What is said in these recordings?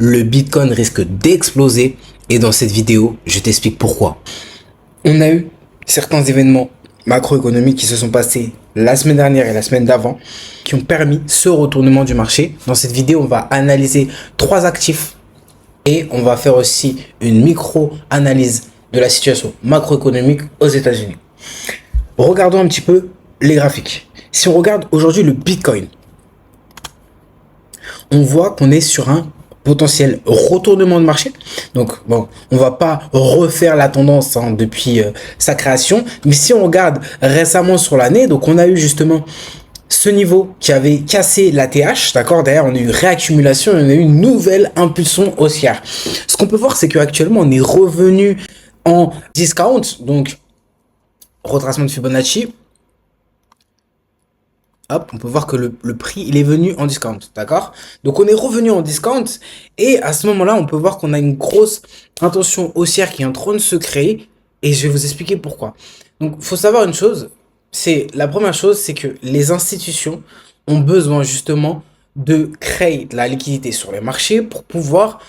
le Bitcoin risque d'exploser et dans cette vidéo, je t'explique pourquoi. On a eu certains événements macroéconomiques qui se sont passés la semaine dernière et la semaine d'avant qui ont permis ce retournement du marché. Dans cette vidéo, on va analyser 3 actifs et on va faire aussi une micro-analyse de la situation macroéconomique aux États-Unis. Regardons un petit peu les graphiques. Si on regarde aujourd'hui le Bitcoin, on voit qu'on est sur un potentiel retournement de marché. Donc, bon, on va pas refaire la tendance depuis sa création. Mais si on regarde récemment sur l'année, donc on a eu justement ce niveau qui avait cassé la TH, d'accord. Derrière, on a eu réaccumulation et on a eu une nouvelle impulsion haussière. Ce qu'on peut voir, c'est qu'actuellement, on est revenu en discount, donc retracement de Fibonacci. Hop, on peut voir que le prix, il est venu en discount, d'accord? Donc, on est revenu en discount et à ce moment-là, on peut voir qu'on a une grosse intention haussière qui est en train de se créer et je vais vous expliquer pourquoi. Donc, il faut savoir une chose, la première chose, c'est que les institutions ont besoin justement de créer de la liquidité sur les marchés pour pouvoir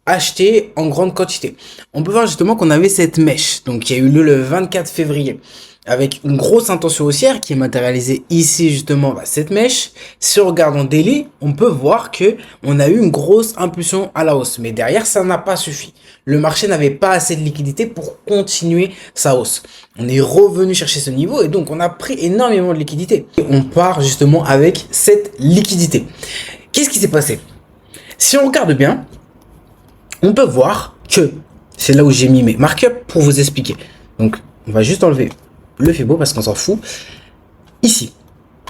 acheter en grande quantité. On peut voir justement qu'on avait cette mèche, donc il y a eu le 24 février. Avec une grosse intention haussière qui est matérialisée ici justement cette mèche. Si on regarde en daily, on peut voir que on a eu une grosse impulsion à la hausse. Mais derrière, ça n'a pas suffi. Le marché n'avait pas assez de liquidité pour continuer sa hausse. On est revenu chercher ce niveau et donc on a pris énormément de liquidité. Et on part justement avec cette liquidité. Qu'est-ce qui s'est passé? Si on regarde bien, on peut voir que c'est là où j'ai mis mes markups pour vous expliquer. Donc, on va juste enlever le Fibo parce qu'on s'en fout. Ici,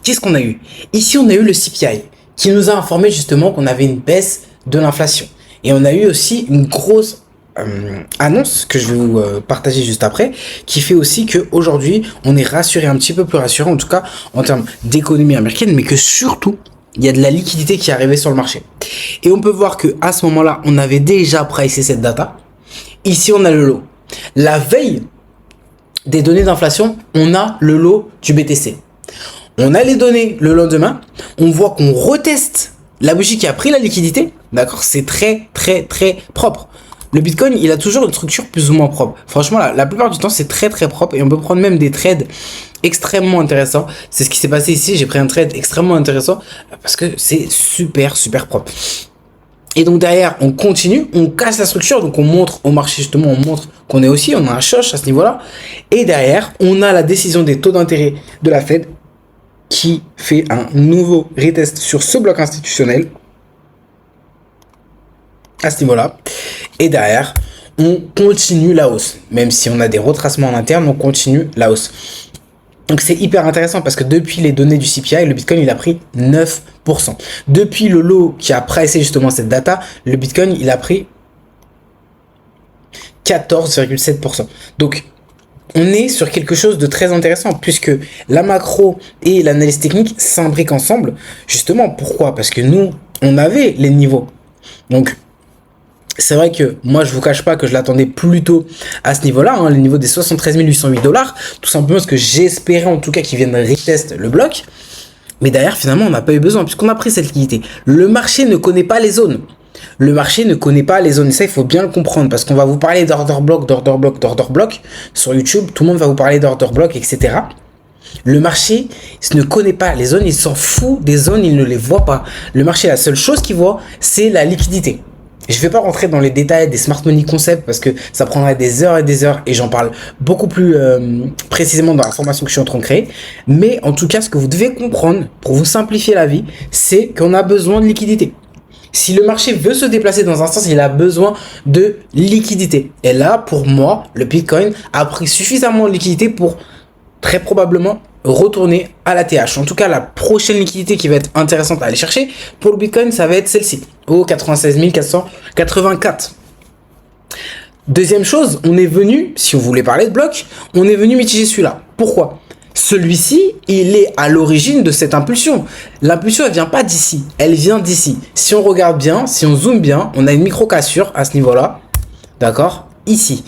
qu'est-ce qu'on a eu? Ici, on a eu le CPI qui nous a informé justement qu'on avait une baisse de l'inflation. Et on a eu aussi une grosse annonce que je vais vous partager juste après, qui fait aussi qu'aujourd'hui, on est rassuré, un petit peu plus rassuré, en tout cas en termes d'économie américaine, mais que surtout, il y a de la liquidité qui est arrivée sur le marché. Et on peut voir que à ce moment-là, on avait déjà pricé cette data. Ici, on a le lot. La veille des données d'inflation, on a le lot du BTC. On a les données le lendemain, on voit qu'on reteste la bougie qui a pris la liquidité, d'accord? C'est très propre. Le Bitcoin, il a toujours une structure plus ou moins propre. Franchement, la plupart du temps, c'est très propre et on peut prendre même des trades extrêmement intéressants. C'est ce qui s'est passé ici, j'ai pris un trade extrêmement intéressant parce que c'est super propre. Et donc derrière, on continue, on casse la structure, donc on montre au marché justement, on montre qu'on est aussi, on a un choc à ce niveau-là. Et derrière, on a la décision des taux d'intérêt de la Fed qui fait un nouveau retest sur ce bloc institutionnel à ce niveau-là. Et derrière, on continue la hausse. Même si on a des retracements en interne, on continue la hausse. Donc c'est hyper intéressant parce que depuis les données du CPI, le Bitcoin il a pris 9%. Depuis le lot qui a pricé justement cette data, le Bitcoin il a pris 14,7%. Donc on est sur quelque chose de très intéressant puisque la macro et l'analyse technique s'imbriquent ensemble. Justement, pourquoi? Parce que nous, on avait les niveaux. Donc c'est vrai que moi, je vous cache pas que je l'attendais plutôt à ce niveau-là, le niveau des 73 808 $, tout simplement parce que j'espérais en tout cas qu'ils viennent retest le bloc. Mais derrière, finalement, on n'a pas eu besoin puisqu'on a pris cette liquidité. Le marché ne connaît pas les zones. Le marché ne connaît pas les zones. Et ça, il faut bien le comprendre parce qu'on va vous parler d'order block sur YouTube. Tout le monde va vous parler d'order block, etc. Le marché ne connaît pas les zones. Il s'en fout des zones. Il ne les voit pas. Le marché, la seule chose qu'il voit, c'est la liquidité. Je ne vais pas rentrer dans les détails des smart money concepts parce que ça prendrait des heures et j'en parle beaucoup plus précisément dans la formation que je suis en train de créer. Mais en tout cas, ce que vous devez comprendre pour vous simplifier la vie, c'est qu'on a besoin de liquidité. Si le marché veut se déplacer dans un sens, il a besoin de liquidité. Et là, pour moi, le Bitcoin a pris suffisamment de liquidité pour très probablement retourner à la TH. En tout cas, la prochaine liquidité qui va être intéressante à aller chercher pour le Bitcoin, ça va être celle-ci, au 96 484. Deuxième chose, on est venu, si on voulait parler de bloc, on est venu mitiger celui-là. Pourquoi? Celui-ci, il est à l'origine de cette impulsion. L'impulsion, elle vient pas d'ici, elle vient d'ici. Si on regarde bien, si on zoome bien, on a une micro-cassure à ce niveau-là, d'accord? Ici.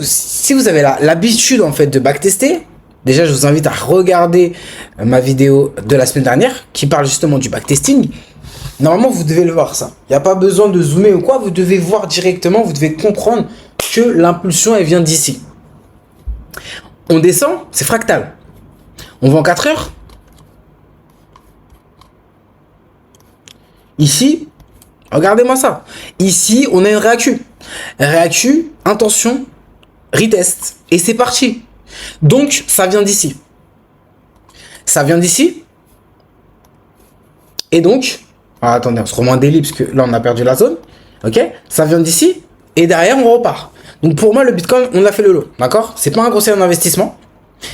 Si vous avez l'habitude en fait de backtester, déjà je vous invite à regarder ma vidéo de la semaine dernière qui parle justement du backtesting. Normalement, vous devez le voir ça. Il n'y a pas besoin de zoomer ou quoi. Vous devez voir directement, vous devez comprendre que l'impulsion, elle vient d'ici. On descend, c'est fractal. On va en 4 heures. Ici, regardez-moi ça. Ici, on a une réactu. Réactu, intention, retest. Et c'est parti. Donc, ça vient d'ici. Ça vient d'ici. Et donc, attendez, on se remet en délit parce que là, on a perdu la zone. Ok? Ça vient d'ici. Et derrière, on repart. Donc, pour moi, le Bitcoin, on a fait le lot. D'accord? C'est pas un conseil en investissement.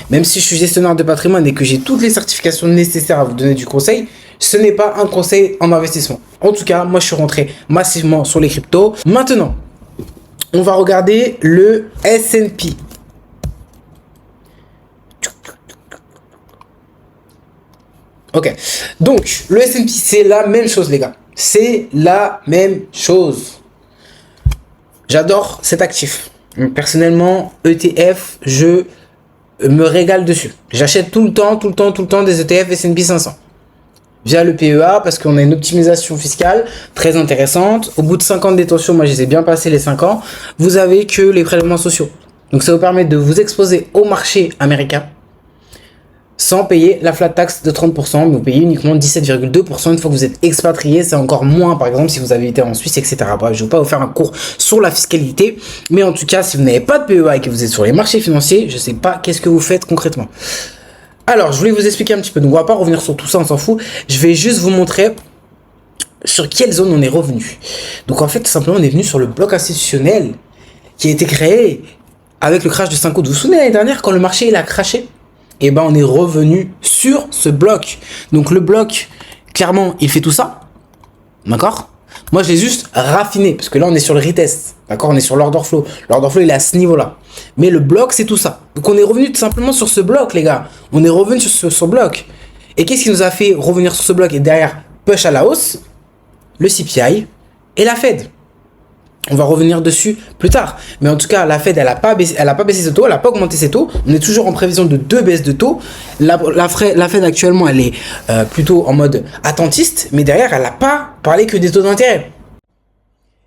Même si je suis gestionnaire de patrimoine et que j'ai toutes les certifications nécessaires à vous donner du conseil, ce n'est pas un conseil en investissement. En tout cas, moi, je suis rentré massivement sur les cryptos. Maintenant, on va regarder le S&P. Ok, donc le S&P, c'est la même chose, les gars. C'est la même chose. J'adore cet actif. Personnellement, ETF, je me régale dessus. J'achète tout le temps des ETF S&P 500. Via le PEA, parce qu'on a une optimisation fiscale très intéressante. Au bout de 5 ans de détention, moi je les ai bien passés les 5 ans, vous avez que les prélèvements sociaux. Donc ça vous permet de vous exposer au marché américain sans payer la flat tax de 30%, mais vous payez uniquement 17,2% une fois que vous êtes expatrié. C'est encore moins, par exemple, si vous avez été en Suisse, etc. Bref, je ne vais pas vous faire un cours sur la fiscalité, mais en tout cas, si vous n'avez pas de PEA et que vous êtes sur les marchés financiers, je ne sais pas qu'est-ce que vous faites concrètement. Alors, je voulais vous expliquer un petit peu, donc on va pas revenir sur tout ça, on s'en fout. Je vais juste vous montrer sur quelle zone on est revenu. Donc en fait, tout simplement, on est venu sur le bloc institutionnel qui a été créé avec le crash de 5 août. Vous vous souvenez l'année dernière, quand le marché il a crashé? Et ben on est revenu sur ce bloc. Donc le bloc, clairement, il fait tout ça. D'accord? Moi, je l'ai juste raffiné, parce que là, on est sur le retest. D'accord? On est sur l'order flow. L'order flow, il est à ce niveau-là. Mais le bloc, c'est tout ça. Donc on est revenu tout simplement sur ce bloc, les gars. On est revenu sur ce bloc. Et qu'est-ce qui nous a fait revenir sur ce bloc et derrière push à la hausse? Le CPI et la Fed. On va revenir dessus plus tard. Mais en tout cas, la Fed, elle n'a pas baissé ses taux, elle n'a pas augmenté ses taux. On est toujours en prévision de 2 baisses de taux. La Fed, actuellement, elle est plutôt en mode attentiste. Mais derrière, elle n'a pas parlé que des taux d'intérêt.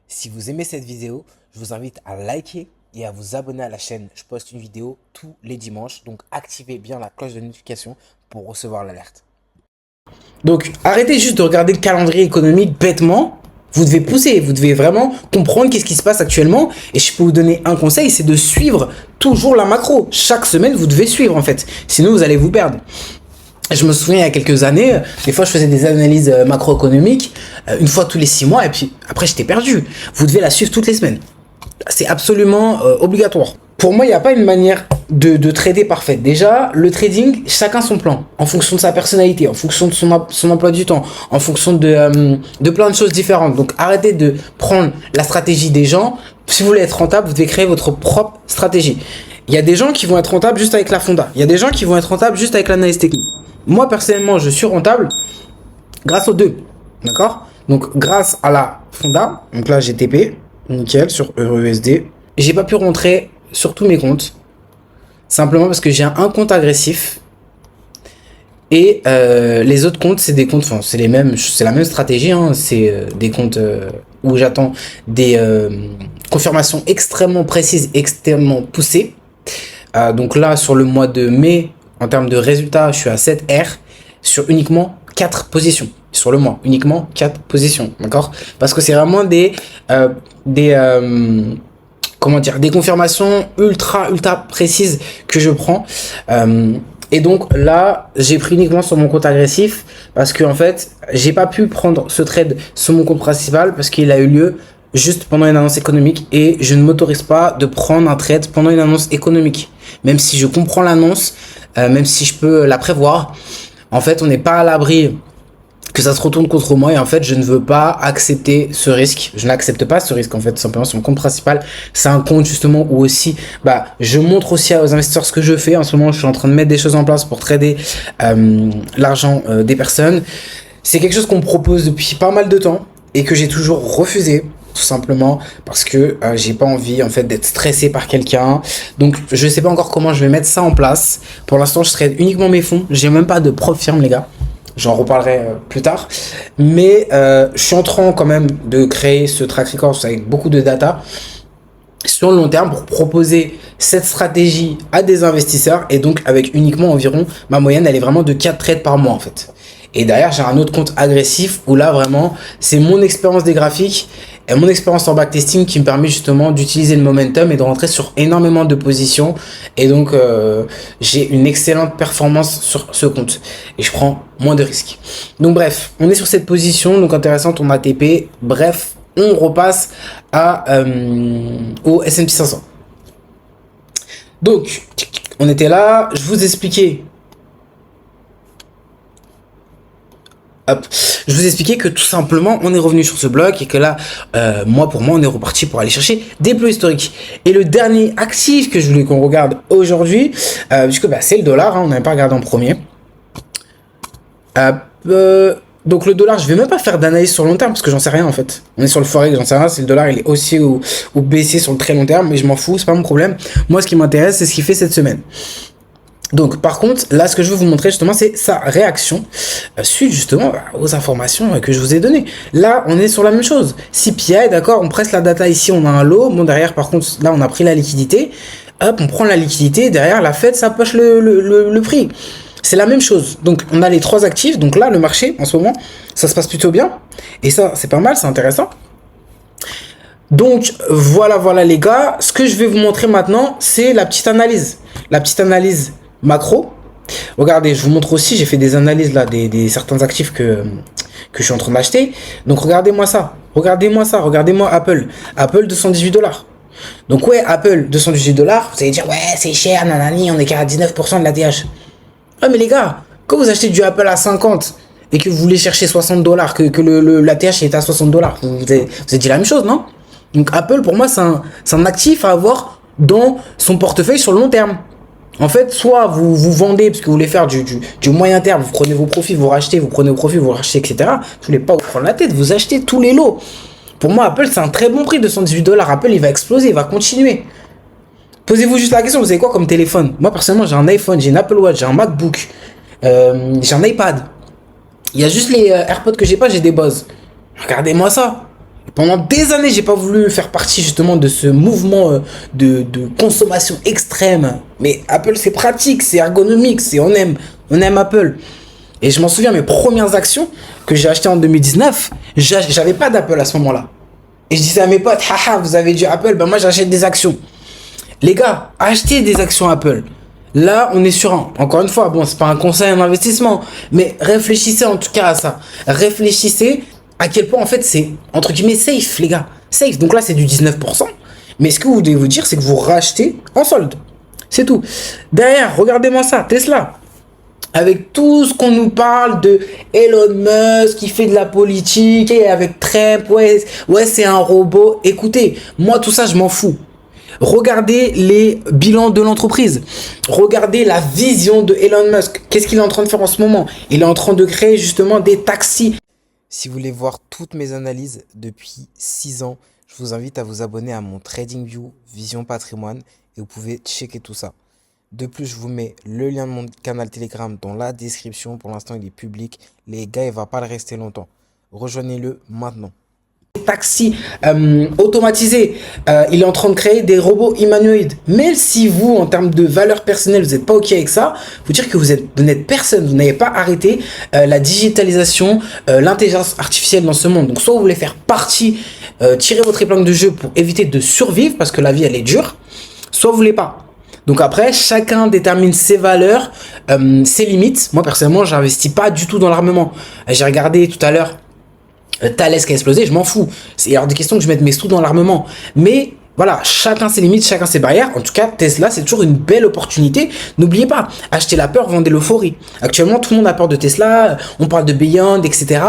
Si vous aimez cette vidéo, je vous invite à liker et à vous abonner à la chaîne. Je poste une vidéo tous les dimanches. Donc, activez bien la cloche de notification pour recevoir l'alerte. Donc, arrêtez juste de regarder le calendrier économique bêtement. Vous devez pousser, vous devez vraiment comprendre qu'est-ce qui se passe actuellement. Et je peux vous donner un conseil, c'est de suivre toujours la macro. Chaque semaine, vous devez suivre en fait. Sinon, vous allez vous perdre. Je me souviens, il y a quelques années, des fois, je faisais des analyses macroéconomiques une fois tous les 6 mois. Et puis, après, j'étais perdu. Vous devez la suivre toutes les semaines. C'est absolument obligatoire. Pour moi, il n'y a pas une manière de trader parfaite. Déjà, le trading, chacun son plan, en fonction de sa personnalité, en fonction de son emploi du temps, en fonction de plein de choses différentes. Donc, arrêtez de prendre la stratégie des gens. Si vous voulez être rentable, vous devez créer votre propre stratégie. Il y a des gens qui vont être rentables juste avec la fonda. Il y a des gens qui vont être rentables juste avec l'analyse technique. Moi, personnellement, je suis rentable grâce aux deux. D'accord? Donc, grâce à la fonda, donc là, j'ai TP, nickel, sur EURUSD. J'ai pas pu rentrer sur tous mes comptes, simplement parce que j'ai un compte agressif et les autres comptes c'est des comptes, enfin c'est la même stratégie, hein, c'est des comptes où j'attends des confirmations extrêmement précises, extrêmement poussées. Donc là sur le mois de mai, en termes de résultats, je suis à 7R sur uniquement 4 positions. Sur le mois, uniquement 4 positions, d'accord? Parce que c'est vraiment des confirmations ultra précises que je prends. Et donc là, j'ai pris uniquement sur mon compte agressif parce que en fait, j'ai pas pu prendre ce trade sur mon compte principal parce qu'il a eu lieu juste pendant une annonce économique et je ne m'autorise pas de prendre un trade pendant une annonce économique. Même si je comprends l'annonce, même si je peux la prévoir, en fait, on n'est pas à l'abri que ça se retourne contre moi et en fait je ne veux pas accepter ce risque. Je n'accepte pas ce risque en fait, tout simplement. Sur mon compte principal, c'est un compte justement où aussi je montre aussi aux investisseurs ce que je fais. En ce moment je suis en train de mettre des choses en place pour trader l'argent des personnes. C'est quelque chose qu'on me propose depuis pas mal de temps et que j'ai toujours refusé, tout simplement parce que j'ai pas envie en fait d'être stressé par quelqu'un. Donc je sais pas encore comment je vais mettre ça en place. Pour l'instant je trade uniquement mes fonds, j'ai même pas de prop firme les gars. j'en reparlerai plus tard. Mais je suis en train quand même de créer ce track record avec beaucoup de data sur le long terme pour proposer cette stratégie à des investisseurs et donc avec uniquement environ, ma moyenne elle est vraiment de 4 trades par mois en fait. Et derrière j'ai un autre compte agressif où là vraiment c'est mon expérience des graphiques et mon expérience en backtesting qui me permet justement d'utiliser le momentum et de rentrer sur énormément de positions et donc j'ai une excellente performance sur ce compte et je prends moins de risques. Donc bref, on est sur cette position donc intéressante, on a TP, bref. On repasse au S&P 500. Donc, on était là. Je vous expliquais. Hop. Je vous expliquais que tout simplement, on est revenu sur ce bloc et que là, pour moi, on est reparti pour aller chercher des plus historiques. Et le dernier actif que je voulais qu'on regarde aujourd'hui, puisque c'est le dollar, hein, on n'avait pas regardé en premier. Donc le dollar, je vais même pas faire d'analyse sur long terme parce que j'en sais rien en fait. On est sur le forex, j'en sais rien si le dollar il est haussier ou baissier sur le très long terme, mais je m'en fous, c'est pas mon problème. Moi, ce qui m'intéresse, c'est ce qu'il fait cette semaine. Donc par contre, là, ce que je veux vous montrer justement, c'est sa réaction suite justement aux informations que je vous ai données. Là, on est sur la même chose. CPI, d'accord, on presse la data ici, on a un lot. Bon, derrière, par contre, là, on a pris la liquidité. Hop, on prend la liquidité. Derrière, la Fed, ça poche le prix. C'est la même chose. Donc, on a les trois actifs. Donc là, le marché, en ce moment, ça se passe plutôt bien. Et ça, c'est pas mal, c'est intéressant. Donc, voilà les gars. Ce que je vais vous montrer maintenant, c'est la petite analyse. La petite analyse macro. Regardez, je vous montre aussi, j'ai fait des analyses là, des certains actifs que je suis en train d'acheter. Donc, regardez-moi ça. Regardez-moi Apple. Apple, $218. Donc, ouais, Apple, $218. Vous allez dire, ouais, c'est cher, nanani, on est qu'à 19% de la TH. Ouais, mais les gars, quand vous achetez du Apple à 50 et que vous voulez chercher $60, que la TH est à $60, vous avez dit la même chose, non? Donc Apple, pour moi, c'est un actif à avoir dans son portefeuille sur le long terme. En fait, soit vous vendez parce que vous voulez faire du moyen terme, vous prenez vos profits, vous rachetez, vous prenez vos profits, vous rachetez, etc. Vous voulez pas vous prendre la tête, vous achetez tous les lots. Pour moi, Apple, c'est un très bon prix, $218. Apple, il va exploser, il va continuer. Posez-vous juste la question, vous avez quoi comme téléphone? Moi, personnellement, j'ai un iPhone, j'ai une Apple Watch, j'ai un MacBook, j'ai un iPad. Il y a juste les AirPods que j'ai pas, j'ai des Bose. Regardez-moi ça. Pendant des années, j'ai pas voulu faire partie justement de ce mouvement de consommation extrême. Mais Apple, c'est pratique, c'est ergonomique, on aime Apple. Et je m'en souviens, mes premières actions que j'ai achetées en 2019, j'avais pas d'Apple à ce moment-là. Et je disais à mes potes, haha, vous avez du Apple, ben moi j'achète des actions. Les gars, achetez des actions Apple. Là, on est sur encore une fois, bon, c'est pas un conseil en investissement, mais réfléchissez en tout cas à ça. Réfléchissez à quel point, en fait, c'est, entre guillemets, safe, les gars. Safe. Donc là, c'est du 19%. Mais ce que vous devez vous dire, c'est que vous rachetez en solde. C'est tout. Derrière, regardez-moi ça, Tesla. Avec tout ce qu'on nous parle de Elon Musk qui fait de la politique, et avec Trump, ouais, c'est un robot. Écoutez, moi, tout ça, je m'en fous. Regardez les bilans de l'entreprise. Regardez la vision de Elon Musk. Qu'est-ce qu'il est en train de faire en ce moment? Il est en train de créer justement des taxis. Si vous voulez voir toutes mes analyses depuis 6 ans, je vous invite à vous abonner à mon TradingView Vision Patrimoine et vous pouvez checker tout ça. De plus, je vous mets le lien de mon canal Telegram dans la description. Pour l'instant, il est public. Les gars, il ne va pas le rester longtemps. Rejoignez-le maintenant. Taxi automatisé, il est en train de créer des robots humanoïdes. Même si vous, en termes de valeur personnelle, vous n'êtes pas ok avec ça, faut dire que vous n'êtes personne, vous n'avez pas arrêté la digitalisation, l'intelligence artificielle dans ce monde. Donc soit vous voulez faire partie, tirer votre épingle de jeu pour éviter de survivre parce que la vie elle est dure, soit vous voulez pas. Donc après, chacun détermine ses valeurs, ses limites. Moi personnellement, j'investis pas du tout dans l'armement. J'ai regardé tout à l'heure Thales qui a explosé, je m'en fous. C'est hors de question que je mette mes sous dans l'armement. Mais voilà, chacun ses limites, chacun ses barrières. En tout cas, Tesla, c'est toujours une belle opportunité. N'oubliez pas, achetez la peur, vendez l'euphorie. Actuellement, tout le monde a peur de Tesla. On parle de Beyond, etc.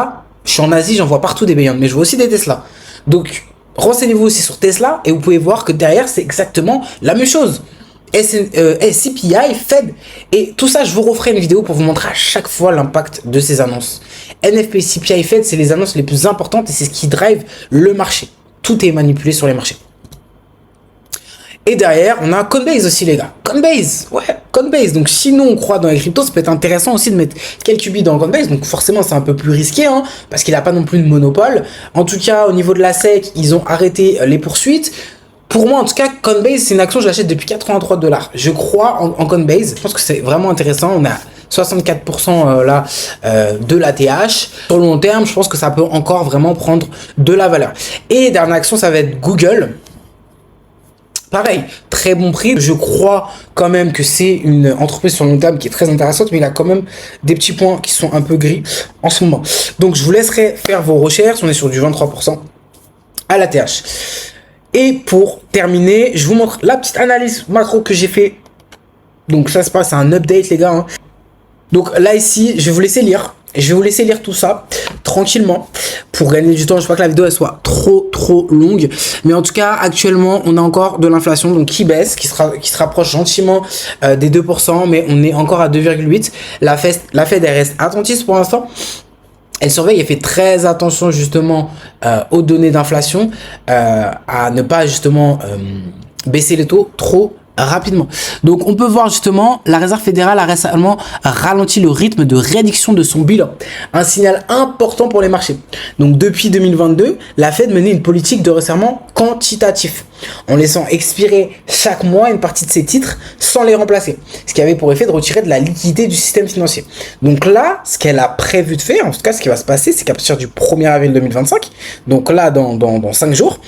Je suis en Asie, j'en vois partout des Beyond, mais je vois aussi des Tesla. Donc, renseignez-vous aussi sur Tesla et vous pouvez voir que derrière, c'est exactement la même chose. CPI, Fed, et tout ça, je vous referai une vidéo pour vous montrer à chaque fois l'impact de ces annonces. NFP, CPI, Fed, c'est les annonces les plus importantes et c'est ce qui drive le marché. Tout est manipulé sur les marchés. Et derrière, on a Coinbase aussi, les gars. Coinbase, ouais, Coinbase. Donc, si nous, on croit dans les cryptos, ça peut être intéressant aussi de mettre quelques billes dans Coinbase. Donc, forcément, c'est un peu plus risqué, hein, parce qu'il n'a pas non plus de monopole. En tout cas, au niveau de la SEC, ils ont arrêté les poursuites. Pour moi, en tout cas, Coinbase, c'est une action que j'achète depuis 83 $. Je crois en Coinbase. Je pense que c'est vraiment intéressant. On a 64% là de l'ATH. Sur le long terme, je pense que ça peut encore vraiment prendre de la valeur. Et dernière action, ça va être Google. Pareil, très bon prix. Je crois quand même que c'est une entreprise sur le long terme qui est très intéressante, mais il a quand même des petits points qui sont un peu gris en ce moment. Donc, je vous laisserai faire vos recherches. On est sur du 23% à l'ATH. Et pour terminer, je vous montre la petite analyse macro que j'ai fait. Donc, ça se passe, c'est un update, les gars, hein. Donc là, ici, je vais vous laisser lire. Et je vais vous laisser lire tout ça tranquillement pour gagner du temps. Je ne veux pas que la vidéo elle soit trop longue. Mais en tout cas, actuellement, on a encore de l'inflation donc qui baisse, qui se rapproche gentiment des 2%. Mais on est encore à 2,8. La Fed, elle reste attentive pour l'instant. Elle surveille et fait très attention justement aux données d'inflation, à ne pas justement baisser les taux trop rapidement. Donc on peut voir justement la Réserve fédérale a récemment ralenti le rythme de réduction de son bilan, un signal important pour les marchés. Donc depuis 2022, la Fed menait une politique de resserrement quantitatif, en laissant expirer chaque mois une partie de ses titres sans les remplacer, ce qui avait pour effet de retirer de la liquidité du système financier. Donc là, ce qu'elle a prévu de faire, en tout cas ce qui va se passer, c'est qu'à partir du 1er avril 2025, donc là dans 5 jours,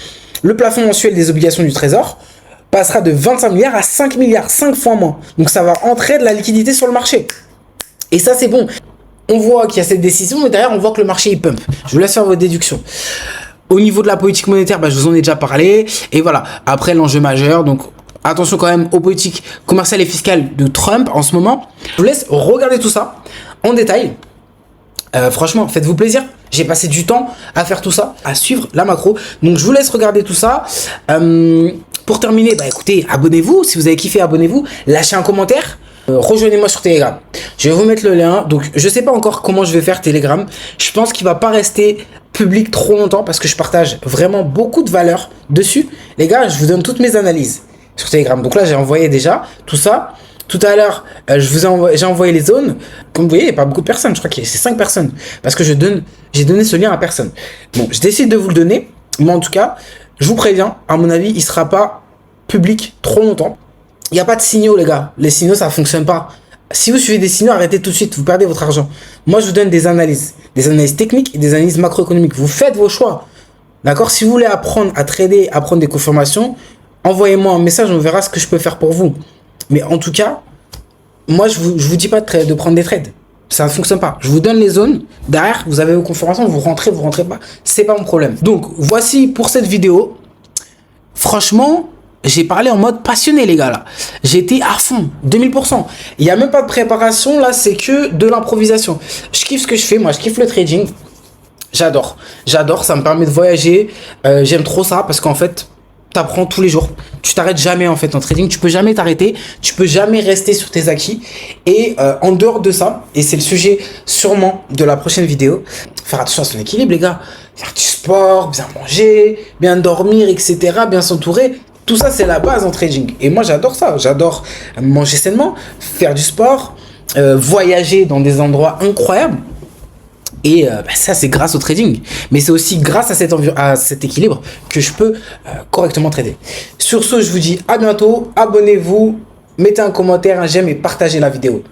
le plafond mensuel des obligations du Trésor passera de 25 milliards à 5 milliards, 5 fois moins. Donc ça va entrer de la liquidité sur le marché. Et ça, c'est bon. On voit qu'il y a cette décision, mais derrière, on voit que le marché, il pump. Je vous laisse faire vos déductions. Au niveau de la politique monétaire, je vous en ai déjà parlé. Et voilà, après, l'enjeu majeur, donc attention quand même aux politiques commerciales et fiscales de Trump en ce moment. Je vous laisse regarder tout ça en détail. Franchement, faites-vous plaisir. J'ai passé du temps à faire tout ça, à suivre la macro. Donc, je vous laisse regarder tout ça. Pour terminer, écoutez, abonnez-vous. Si vous avez kiffé, abonnez-vous. Lâchez un commentaire. Rejoignez-moi sur Telegram. Je vais vous mettre le lien. Donc, je sais pas encore comment je vais faire Telegram. Je pense qu'il va pas rester public trop longtemps parce que je partage vraiment beaucoup de valeur dessus. Les gars, je vous donne toutes mes analyses sur Telegram. Donc là, j'ai envoyé déjà tout ça. Tout à l'heure, j'ai envoyé les zones. Comme vous voyez, il n'y a pas beaucoup de personnes. Je crois que c'est 5 personnes. Parce que j'ai donné ce lien à personne. Bon, je décide de vous le donner. Mais en tout cas, je vous préviens, à mon avis, il ne sera pas public trop longtemps. Il n'y a pas de signaux, les gars. Les signaux, ça ne fonctionne pas. Si vous suivez des signaux, arrêtez tout de suite. Vous perdez votre argent. Moi, je vous donne des analyses. Des analyses techniques et des analyses macroéconomiques. Vous faites vos choix. D'accord? Si vous voulez apprendre à trader, apprendre des confirmations, envoyez-moi un message. On verra ce que je peux faire pour vous. Mais en tout cas, moi, je vous dis pas de prendre des trades. Ça ne fonctionne pas. Je vous donne les zones. Derrière, vous avez vos confirmations. Vous rentrez pas. C'est pas mon problème. Donc, voici pour cette vidéo. Franchement, j'ai parlé en mode passionné, les gars, là. J'étais à fond, 2000%. Il n'y a même pas de préparation, là, c'est que de l'improvisation. Je kiffe ce que je fais. Moi, je kiffe le trading. J'adore. J'adore. Ça me permet de voyager. J'aime trop ça parce qu'en fait, t'apprends tous les jours. Tu t'arrêtes jamais en fait en trading. Tu peux jamais t'arrêter. Tu peux jamais rester sur tes acquis. Et en dehors de ça, et c'est le sujet sûrement de la prochaine vidéo, faire attention à son équilibre, les gars. Faire du sport, bien manger, bien dormir, etc. Bien s'entourer. Tout ça, c'est la base en trading. Et moi, j'adore ça. J'adore manger sainement, faire du sport, voyager dans des endroits incroyables. Et ça, c'est grâce au trading. Mais c'est aussi grâce à cet équilibre que je peux correctement trader. Sur ce, je vous dis à bientôt. Abonnez-vous, mettez un commentaire, un j'aime et partagez la vidéo.